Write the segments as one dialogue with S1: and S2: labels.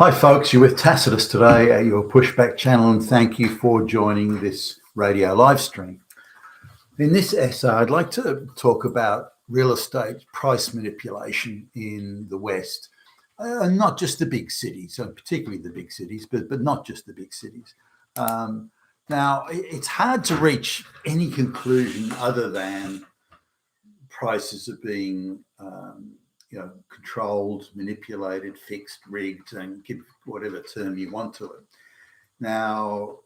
S1: Hi, folks. You're with Tacitus today at your Pushback channel, and thank you for joining this radio live stream. In this essay, I'd like to talk about real estate price manipulation in the West, and not just the big cities, so particularly the big cities, but not just the big cities. Now, it's hard to reach any conclusion other than prices are being controlled, manipulated, fixed, rigged, and give whatever term you want to it. Now,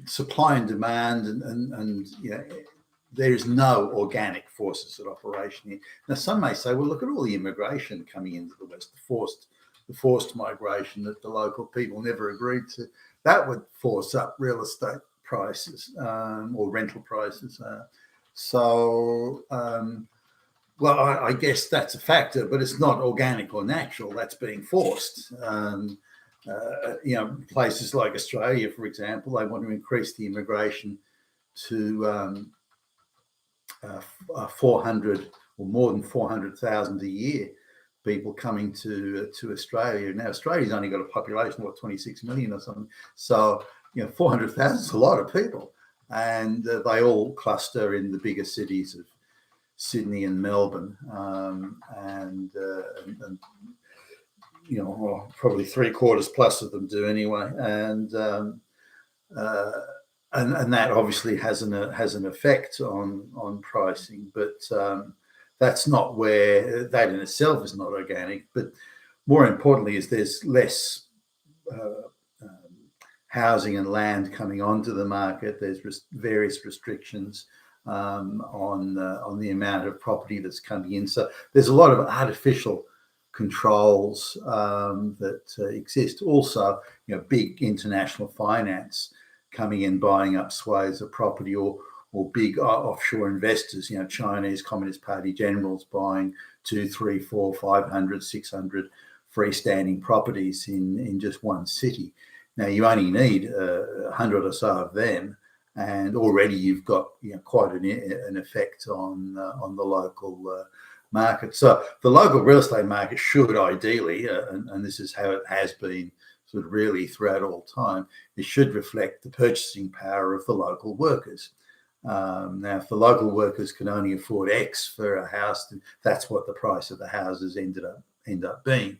S1: supply and demand, and there is no organic forces at operation here. Now, some may say, well, look at all the immigration coming into the West, the forced migration that the local people never agreed to. That would force up real estate prices or rental prices. Well, I guess that's a factor, but it's not organic or natural. That's being forced. Places like Australia, for example, they want to increase the immigration to 400 or more than 400,000 a year. People coming to Australia. Now, Australia's only got a population of 26 million or something. So 400,000 is a lot of people, and they all cluster in the bigger cities of Sydney and Melbourne, and probably 3/4 plus of them do anyway, and that obviously has an effect on pricing, but that's not where that in itself is not organic. But more importantly, is there's less housing and land coming onto the market. There's various restrictions on the amount of property that's coming in. So there's a lot of artificial controls that exist. Also, big international finance coming in, buying up swathes of property, or big offshore investors. Chinese Communist Party generals buying 2, 3, 4, 500, 600 freestanding properties in just one city. Now, you only need 100 or so of them, and already you've got quite an effect on the local market. So the local real estate market should ideally, and this is how it has been sort of really throughout all time, it should reflect the purchasing power of the local workers. Now, if the local workers can only afford X for a house, then that's what the price of the houses end up being.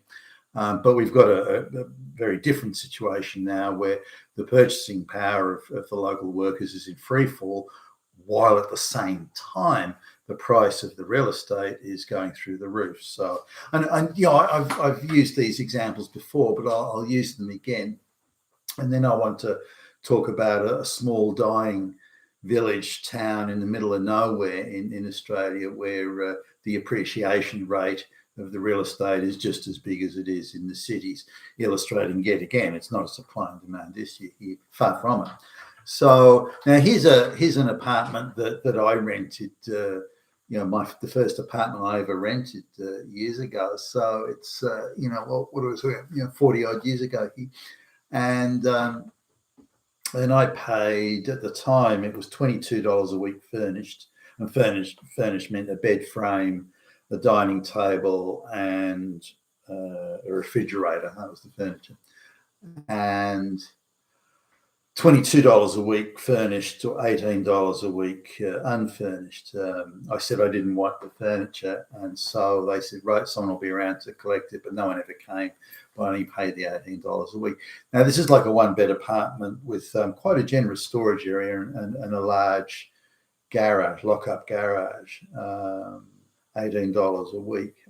S1: But we've got a very different situation now, where the purchasing power of the local workers is in free fall, while at the same time the price of the real estate is going through the roof. So, I've used these examples before, but I'll use them again. And then I want to talk about a small dying village town in the middle of nowhere in Australia, where the appreciation rate of the real estate is just as big as it is in the cities, illustrating yet again it's not a supply and demand issue here, far from it. So now here's an apartment that I rented, the first apartment I ever rented years ago. So it's what was it, 40 odd years ago, and I paid, at the time it was $22 a week furnished, and furnished meant a bed frame, a dining table, and a refrigerator. That was the furniture. And $22 a week furnished, or $18 a week unfurnished. I said I didn't want the furniture, and so they said, right, someone will be around to collect it, but no one ever came. I only paid the $18 a week. Now, this is like a one-bed apartment with quite a generous storage area and a large garage, lock-up garage. $18 a week.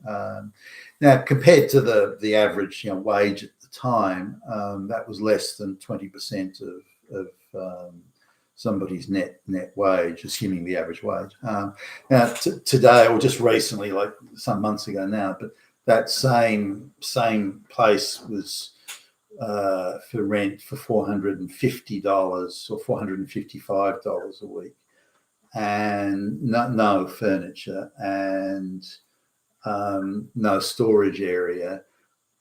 S1: Now, compared to the average wage at the time, that was less than 20% of somebody's net wage, assuming the average wage. Now, today, or just recently, like some months ago now, but that same place was for rent for $450 or $455 a week. And no furniture, and no storage area,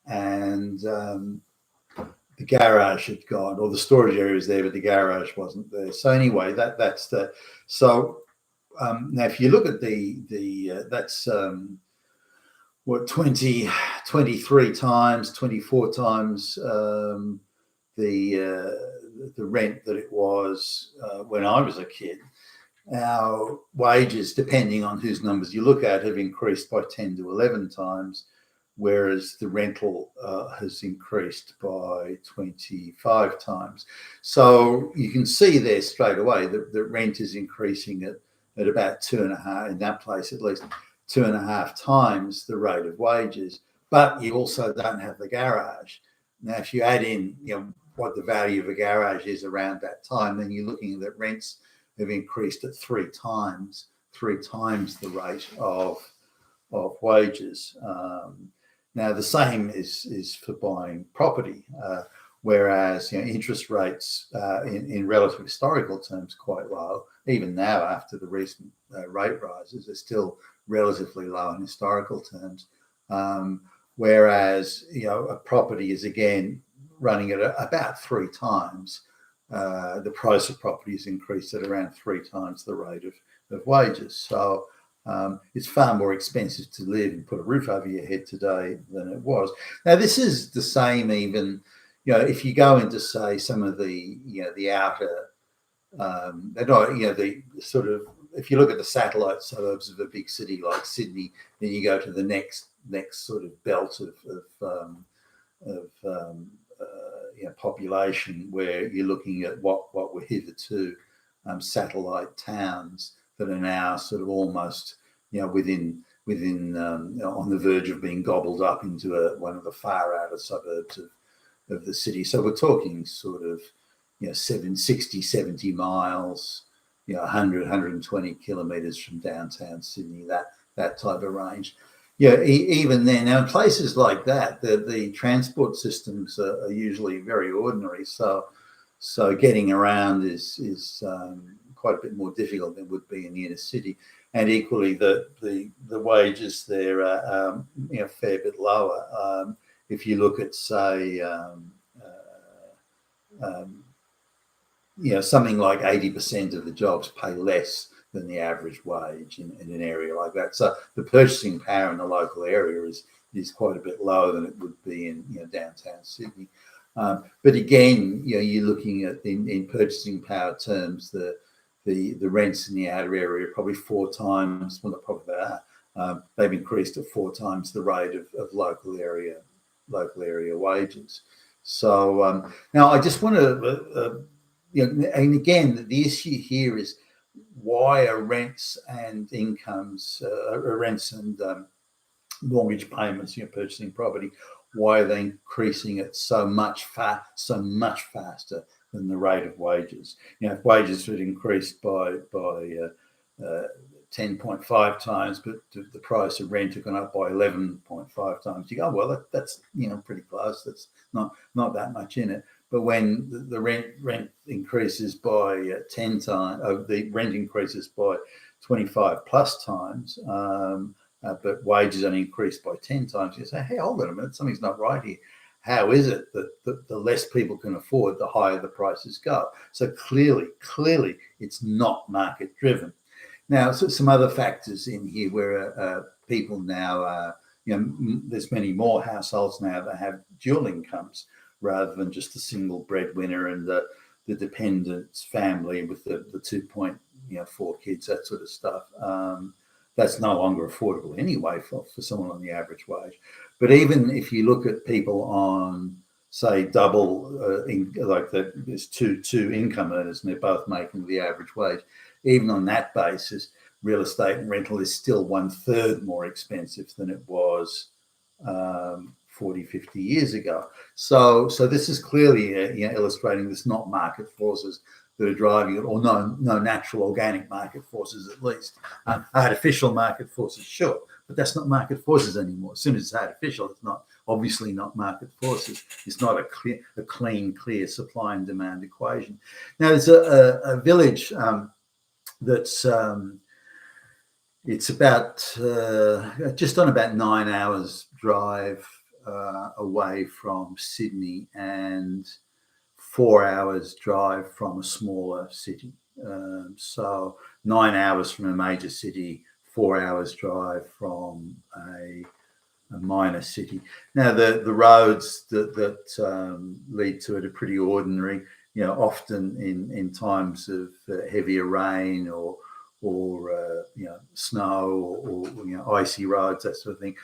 S1: and the garage had gone, or the storage area was there, but the garage wasn't there. So anyway, that's the. So now, if you look at that's 20, 23 times, 24 times the rent that it was when I was a kid. Our wages, depending on whose numbers you look at, have increased by 10 to 11 times, whereas the rental has increased by 25 times. So you can see there straight away that the rent is increasing at about 2.5, in that place at least, 2.5 times the rate of wages. But you also don't have the garage. Now, if you add in, what the value of a garage is around that time, then you're looking at rents have increased at three times the rate of wages. Now, the same is for buying property, whereas interest rates in relative historical terms quite low. Even now, after the recent rate rises, they're still relatively low in historical terms. Whereas a property is again running at about three times. The price of property has increased at around three times the rate of wages. So it's far more expensive to live and put a roof over your head today than it was. Now, this is the same even, if you go into, say, some of the, the outer, the sort of, if you look at the satellite suburbs of a big city like Sydney, then you go to the next sort of belt of population, where you're looking at what were hitherto satellite towns that are now sort of almost within on the verge of being gobbled up into one of the far outer suburbs of the city. So we're talking sort of 60, 70 miles, 100, 120 kilometres from downtown Sydney, that type of range. Even then, now in places like that, the transport systems are usually very ordinary. So getting around is quite a bit more difficult than it would be in the inner city. And equally, the wages there are a fair bit lower. If you look at, say, something like 80% of the jobs pay less than the average wage in an area like that. So the purchasing power in the local area is quite a bit lower than it would be in downtown Sydney. But again, you're looking at in purchasing power terms, the rents in the outer area are probably four times, well, not probably they are. They've increased at four times the rate of local area wages. So now I just want to, and again, the issue here is why are rents and incomes, rents and mortgage payments, purchasing property, why are they increasing at so much faster than the rate of wages? If wages had increased by 10.5 times, but the price of rent had gone up by 11.5 times, you go, well, that's pretty close. That's not that much in it. But when the rent increases by 10 times, the rent increases by 25 plus times, but wages only increased by 10 times, you say, hey, hold on a minute, something's not right here. How is it that the less people can afford, the higher the prices go? So clearly, it's not market driven. Now, so some other factors in here where people now, there's many more households now that have dual incomes, rather than just the single breadwinner and the dependent family with the 2.4 kids, that sort of stuff. That's no longer affordable anyway for someone on the average wage. But even if you look at people on, say, double, there's two income earners and they're both making the average wage, even on that basis, real estate and rental is still 1/3 more expensive than it was 40, 50 years ago. So this is clearly illustrating there's not market forces that are driving it, or no natural organic market forces at least. Artificial market forces, sure, but that's not market forces anymore. As soon as it's artificial, it's obviously not market forces. It's not a clean, clear supply and demand equation. Now, there's a village that's it's about just on about 9 hours drive away from Sydney and 4 hours drive from a smaller city. So 9 hours from a major city, 4 hours drive from a minor city. Now the roads that lead to it are pretty ordinary. Often in times of heavier rain or snow or icy roads, that sort of thing.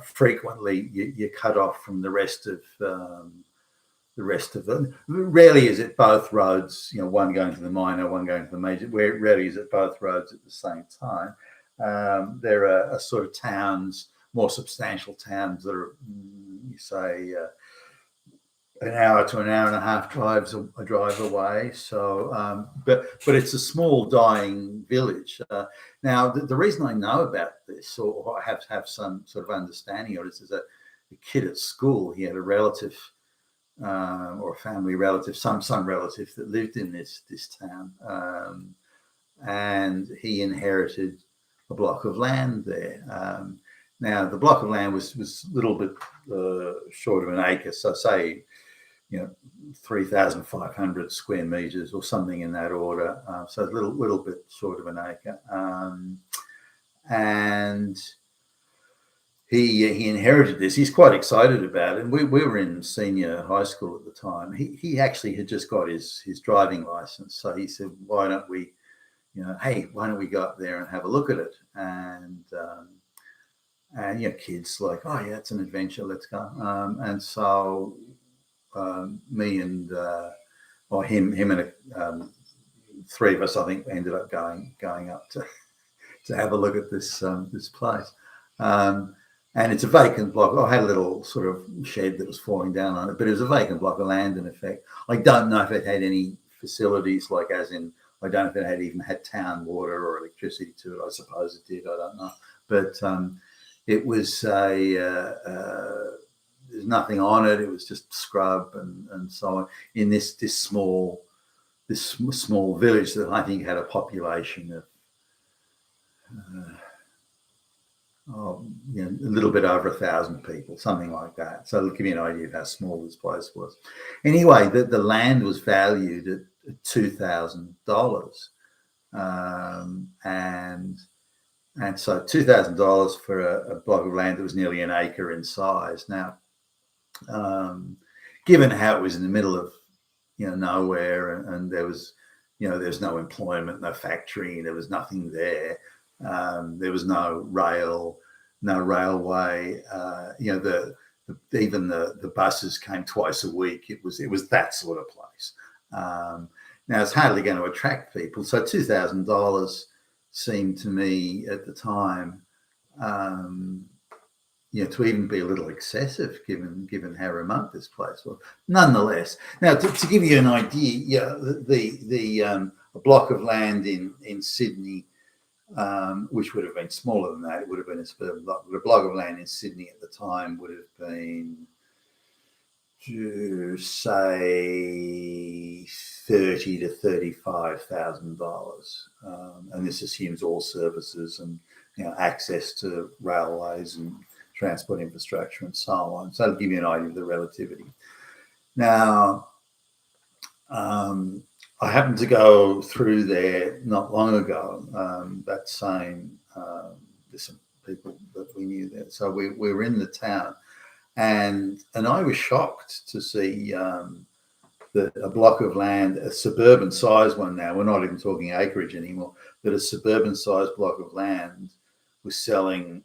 S1: Frequently you're cut off from the rest of them. Rarely is it both roads, one going to the minor, one going to the major. Rarely is it both roads at the same time. There are sort of towns, more substantial towns that are, you say, an hour to an hour and a half drive away. So, but it's a small dying village. Now, the reason I know about this, or I have some sort of understanding of it, is that a kid at school, he had a relative or a family relative, some relative that lived in this town, and he inherited a block of land there. Now, the block of land was a little bit short of an acre, so say 3,500 square meters or something in that order. So a little bit short of an acre. And he inherited this. He's quite excited about it. And we were in senior high school at the time. He actually had just got his driving license. So he said, why don't we go up there and have a look at it? And kids like, oh yeah, it's an adventure. Let's go. And so me and him and three of us, I think, ended up going up to have a look at this place. And it's a vacant block. I had a little sort of shed that was falling down on it, but it was a vacant block of land in effect. I don't know if it had any facilities, like as in, I don't know if it even had town water or electricity to it. I suppose it did. I don't know. But it was there's nothing on it. It was just scrub and so on in this small village that I think had a population of a little bit over 1,000 people, something like that. So it'll give you an idea of how small this place was. Anyway, the land was valued at $2,000, and so $2,000 for a block of land that was nearly an acre in size. Now, given how it was in the middle of nowhere, and there was there's no employment, no factory, there was nothing there. There was no railway. Even the buses came twice a week. It was that sort of place. Now it's hardly going to attract people. So $2,000 seemed to me at the time, to even be a little excessive, given how remote this place was. Nonetheless, now to give you an idea, the block of land in Sydney, which would have been smaller than that, it would have been a suburban block. The block of land in Sydney at the time would have been, say, $30,000 to $35,000, and this assumes all services and access to railways and transport infrastructure and so on. So to give you an idea of the relativity. Now, I happened to go through there not long ago. That same, there's some people that we knew there. So we were in the town, and I was shocked to see that a block of land, a suburban size one now, we're not even talking acreage anymore, but a suburban sized block of land was selling,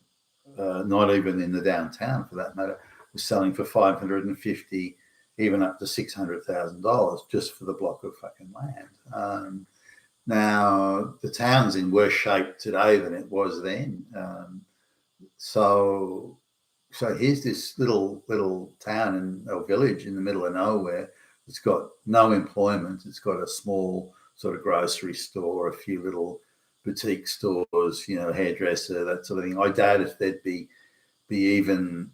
S1: not even in the downtown for that matter, was selling for $550,000, even up to $600,000 just for the block of fucking land. Now the town's in worse shape today than it was then. So here's this little town or village in the middle of nowhere. It's got no employment. It's got a small sort of grocery store, a few little boutique stores, hairdresser, that sort of thing. I doubt if there'd be even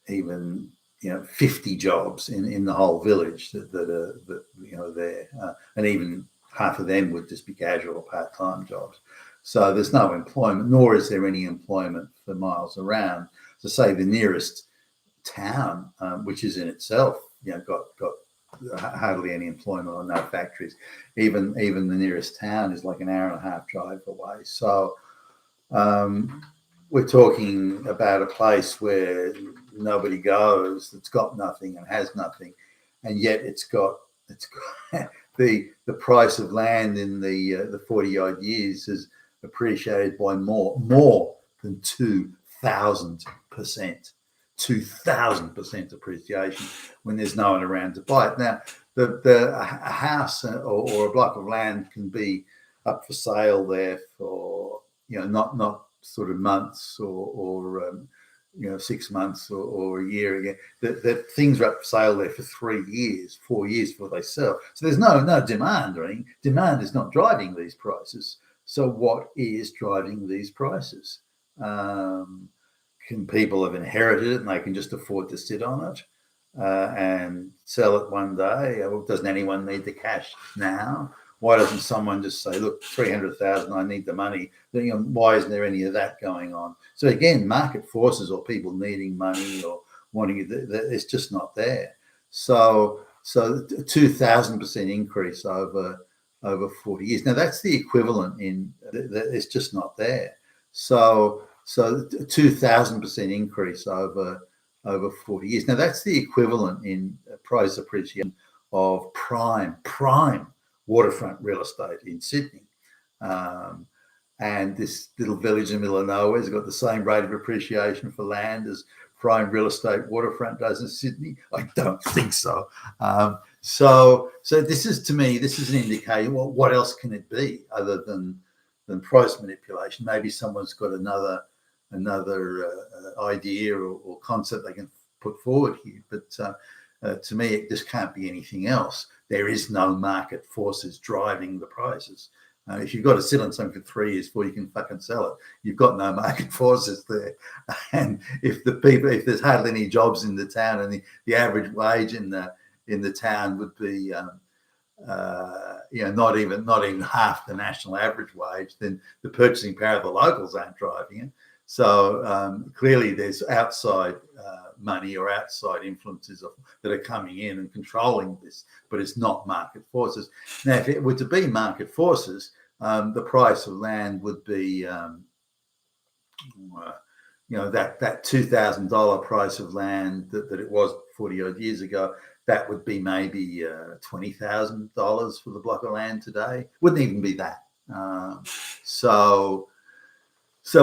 S1: 50 jobs in the whole village that are there, and even half of them would just be casual part-time jobs. So there's no employment, nor is there any employment for miles around. So say the nearest town, which is in itself, got hardly any employment or no factories. Even the nearest town is like an hour and a half drive away. So we're talking about a place where nobody goes, that's got nothing and has nothing, and yet it's got the price of land in the 40 odd years has appreciated by more than 2,000%. 2,000% appreciation when there's no one around to buy it. Now, a house or a block of land can be up for sale there for, not sort of months or 6 months or a year again. That things are up for sale there for 3 years, 4 years before they sell. So there's no demand or anything. Demand is not driving these prices. So what is driving these prices? Can people have inherited it and they can just afford to sit on it and sell it one day? Doesn't anyone need the cash now? Why doesn't someone just say, look, 300,000, I need the money? Why isn't there any of that going on? So again, market forces or people needing money or wanting it, it's just not there. So 2,000% increase over 40 years. Now that's the equivalent it's just not there. So 2,000% increase over 40 years. Now that's the equivalent in price appreciation of prime waterfront real estate in Sydney. And this little village in the middle of nowhere has got the same rate of appreciation for land as prime real estate waterfront does in Sydney. I don't think so. So this is, to me, this is an indicator. Well, what else can it be other than price manipulation? Maybe someone's got another idea or concept they can put forward here. But to me, it just can't be anything else. There is no market forces driving the prices. If you've got to sit on something for 3 years before you can fucking sell it, you've got no market forces there. And if there's hardly any jobs in the town, and the average wage in the town would be, not even half the national average wage, then the purchasing power of the locals aren't driving it. So clearly, there's outside money or outside influences that are coming in and controlling this, but it's not market forces. Now, if it were to be market forces, the price of land would be, that $2,000 price of land that it was 40 odd years ago. That would be maybe $20,000 for the block of land today. Wouldn't even be that. So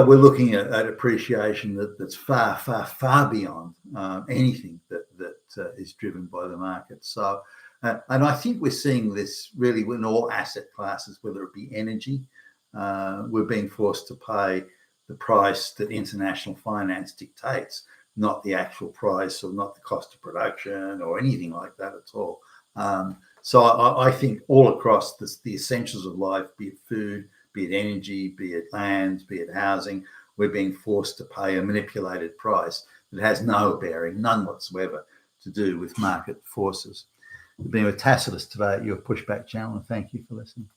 S1: we're looking at appreciation that's far, far, far beyond anything that is driven by the market. So, and I think we're seeing this really in all asset classes, whether it be energy. We're being forced to pay the price that international finance dictates, not the actual price or not the cost of production or anything like that at all. So I think all across the essentials of life, be it food, be it energy, be it land, be it housing, we're being forced to pay a manipulated price that has no bearing, none whatsoever, to do with market forces. We've been with Tacitus today at your Pushback channel, and thank you for listening.